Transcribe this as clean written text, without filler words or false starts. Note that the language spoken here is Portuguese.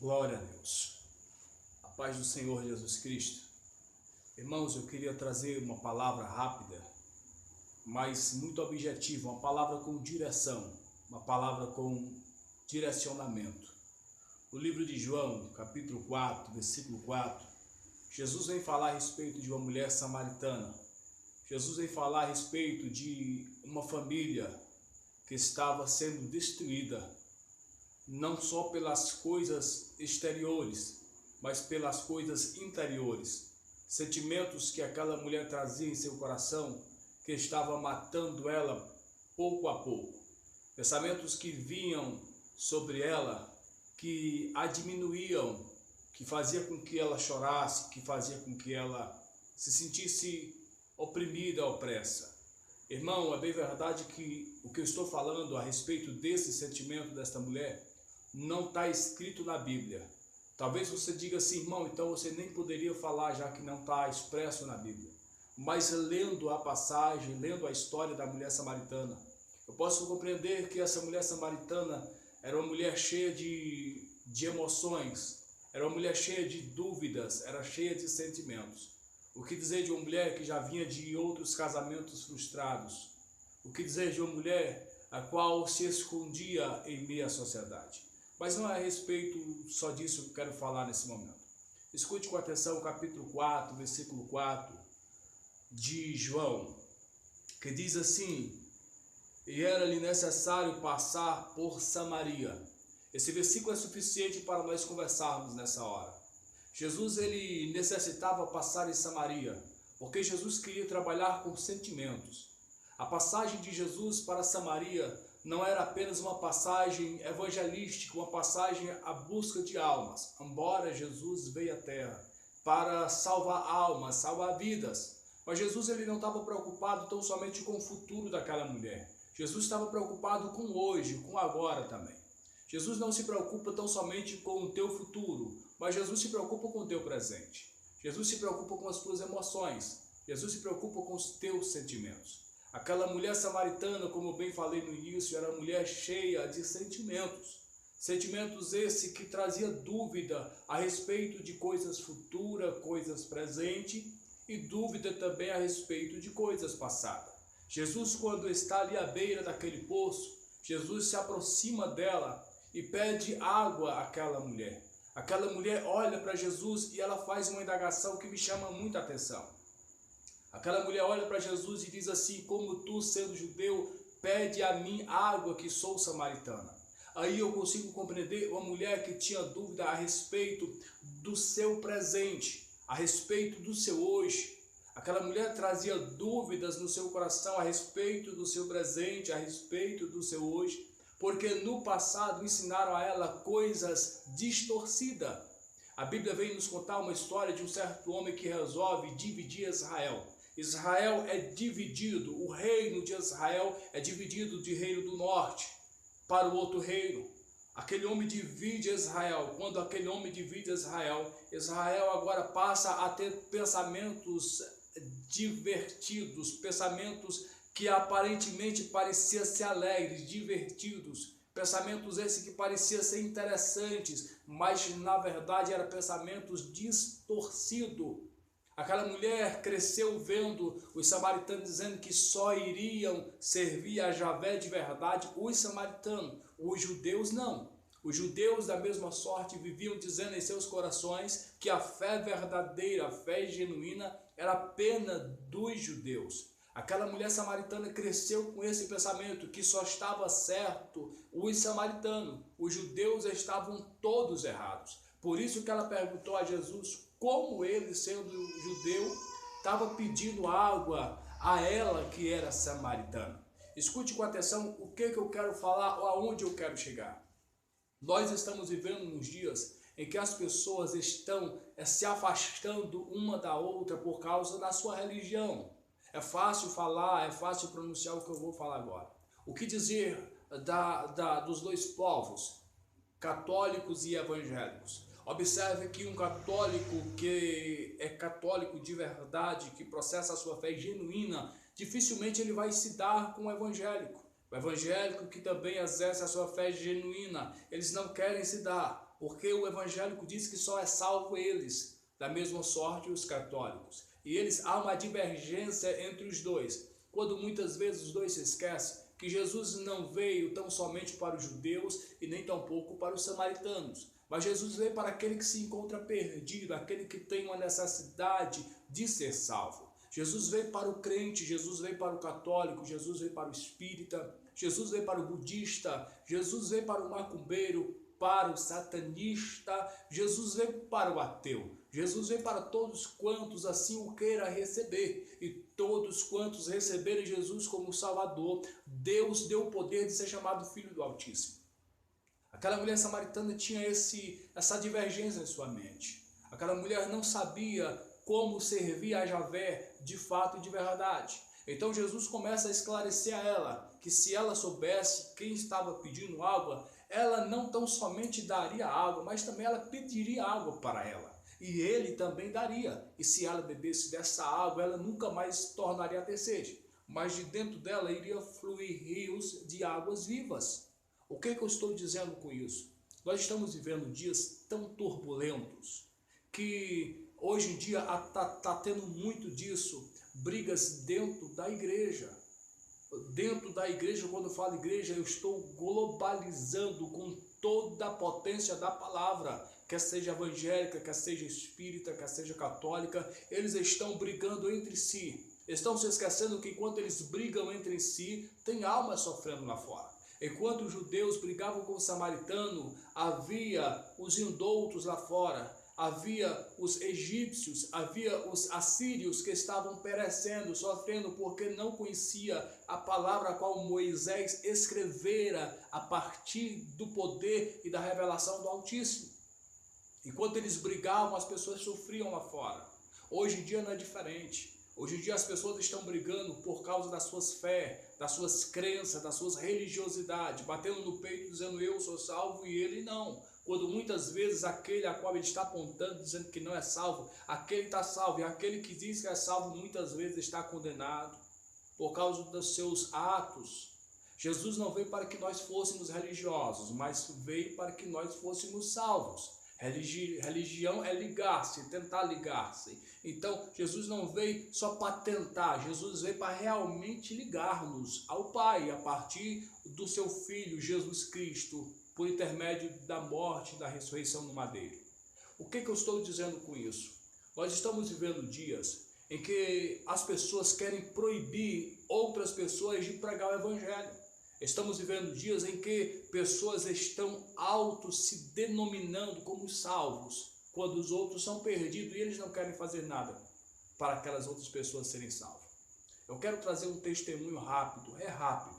Glória a Deus. A paz do Senhor Jesus Cristo. Irmãos, eu queria trazer uma palavra rápida, mas muito objetiva, uma palavra com direção, uma palavra com direcionamento. No livro de João, capítulo 4, versículo 4, Jesus vem falar a respeito de uma mulher samaritana. Jesus vem falar a respeito de uma família que estava sendo destruída, não só pelas coisas exteriores, mas pelas coisas interiores. Sentimentos que aquela mulher trazia em seu coração, que estava matando ela pouco a pouco. Pensamentos que vinham sobre ela, que a diminuíam, que fazia com que ela chorasse, que fazia com que ela se sentisse oprimida, opressa. Irmão, é bem verdade que o que eu estou falando a respeito desse sentimento desta mulher não está escrito na Bíblia. Talvez você diga assim, irmão, então você nem poderia falar, já que não está expresso na Bíblia. Mas lendo a passagem, lendo a história da mulher samaritana, eu posso compreender que essa mulher samaritana era uma mulher cheia de emoções, era uma mulher cheia de dúvidas, era cheia de sentimentos. O que dizer de uma mulher que já vinha de outros casamentos frustrados? O que dizer de uma mulher a qual se escondia em meio à sociedade? Mas não é a respeito só disso que eu quero falar nesse momento. Escute com atenção o capítulo 4, versículo 4 de João, que diz assim: e era-lhe necessário passar por Samaria. Esse versículo é suficiente para nós conversarmos nessa hora. Jesus ele necessitava passar em Samaria, porque Jesus queria trabalhar com sentimentos. A passagem de Jesus para Samaria não era apenas uma passagem evangelística, uma passagem à busca de almas, embora Jesus veio à terra para salvar almas, salvar vidas. Mas Jesus ele não estava preocupado tão somente com o futuro daquela mulher. Jesus estava preocupado com hoje, com agora também. Jesus não se preocupa tão somente com o teu futuro, mas Jesus se preocupa com o teu presente. Jesus se preocupa com as tuas emoções. Jesus se preocupa com os teus sentimentos. Aquela mulher samaritana, como eu bem falei no início, era uma mulher cheia de sentimentos. Sentimentos esse que trazia dúvida a respeito de coisas futuras, coisas presentes, e dúvida também a respeito de coisas passadas. Jesus, quando está ali à beira daquele poço, Jesus se aproxima dela e pede água àquela mulher. Aquela mulher olha para Jesus e ela faz uma indagação que me chama muita atenção. Aquela mulher olha para Jesus e diz assim: como tu, sendo judeu, pede a mim água que sou samaritana. Aí eu consigo compreender uma mulher que tinha dúvida a respeito do seu presente, a respeito do seu hoje. Aquela mulher trazia dúvidas no seu coração a respeito do seu presente, a respeito do seu hoje, porque no passado ensinaram a ela coisas distorcidas. A Bíblia vem nos contar uma história de um certo homem que resolve dividir Israel. Israel é dividido, o reino de Israel é dividido de reino do norte para o outro reino. Aquele homem divide Israel. Quando aquele homem divide Israel, Israel agora passa a ter pensamentos divertidos, pensamentos que aparentemente pareciam ser alegres, divertidos, pensamentos esses que pareciam ser interessantes, mas na verdade eram pensamentos distorcidos. Aquela mulher cresceu vendo os samaritanos dizendo que só iriam servir a Javé de verdade os samaritanos, os judeus não. Os judeus da mesma sorte viviam dizendo em seus corações que a fé verdadeira, a fé genuína era apenas dos judeus. Aquela mulher samaritana cresceu com esse pensamento que só estava certo os samaritanos, os judeus estavam todos errados. Por isso que ela perguntou a Jesus como ele, sendo judeu, estava pedindo água a ela que era samaritana. Escute com atenção o que eu quero falar ou aonde eu quero chegar. Nós estamos vivendo nos dias em que as pessoas estão se afastando uma da outra por causa da sua religião. É fácil falar, é fácil pronunciar o que eu vou falar agora. O que dizer dos dois povos, católicos e evangélicos? Observe que um católico que é católico de verdade, que processa a sua fé genuína, dificilmente ele vai se dar com o evangélico. O evangélico que também exerce a sua fé genuína, eles não querem se dar. porque o evangélico diz que só é salvo eles, da mesma sorte os católicos. E há uma divergência entre os dois, quando muitas vezes os dois se esquecem que Jesus não veio tão somente para os judeus e nem tampouco para os samaritanos, mas Jesus veio para aquele que se encontra perdido, aquele que tem uma necessidade de ser salvo. Jesus veio para o crente, Jesus veio para o católico, Jesus veio para o espírita, Jesus veio para o budista, Jesus veio para o macumbeiro, para o satanista, Jesus veio para o ateu, Jesus veio para todos quantos assim o queira receber, e todos quantos receberem Jesus como Salvador, Deus deu o poder de ser chamado Filho do Altíssimo. Aquela mulher samaritana tinha essa divergência em sua mente. Aquela mulher não sabia como servir a Javé de fato e de verdade. Então Jesus começa a esclarecer a ela que se ela soubesse quem estava pedindo água, ela não tão somente daria água, mas também ela pediria água para ela. E ele também daria. E se ela bebesse dessa água, ela nunca mais tornaria a ter sede. Mas de dentro dela iria fluir rios de águas vivas. O que eu estou dizendo com isso? Nós estamos vivendo dias tão turbulentos que hoje em dia está tendo muito disso, brigas dentro da igreja. Dentro da igreja, quando eu falo igreja, eu estou globalizando com toda a potência da palavra, quer seja evangélica, quer seja espírita, quer seja católica, eles estão brigando entre si. Estão se esquecendo que enquanto eles brigam entre si, tem almas sofrendo lá fora. Enquanto os judeus brigavam com o samaritano, havia os indoutos lá fora, havia os egípcios, havia os assírios que estavam perecendo, sofrendo porque não conhecia a palavra a qual Moisés escrevera a partir do poder e da revelação do Altíssimo. Enquanto eles brigavam, as pessoas sofriam lá fora. Hoje em dia não é diferente. Hoje em dia as pessoas estão brigando por causa das suas fé, das suas crenças, das suas religiosidades, batendo no peito dizendo eu sou salvo e ele não. Quando muitas vezes aquele a qual ele está apontando dizendo que não é salvo, aquele está salvo, e aquele que diz que é salvo muitas vezes está condenado por causa dos seus atos. Jesus não veio para que nós fôssemos religiosos, mas veio para que nós fôssemos salvos. Religião é ligar-se, tentar ligar-se. Então, Jesus não veio só para tentar, Jesus veio para realmente ligar-nos ao Pai, a partir do seu Filho, Jesus Cristo, por intermédio da morte e da ressurreição no madeiro. O que eu estou dizendo com isso? Nós estamos vivendo dias em que as pessoas querem proibir outras pessoas de pregar o Evangelho. Estamos vivendo dias em que pessoas estão se denominando como salvos, quando os outros são perdidos e eles não querem fazer nada para aquelas outras pessoas serem salvas. Eu quero trazer um testemunho rápido, é rápido.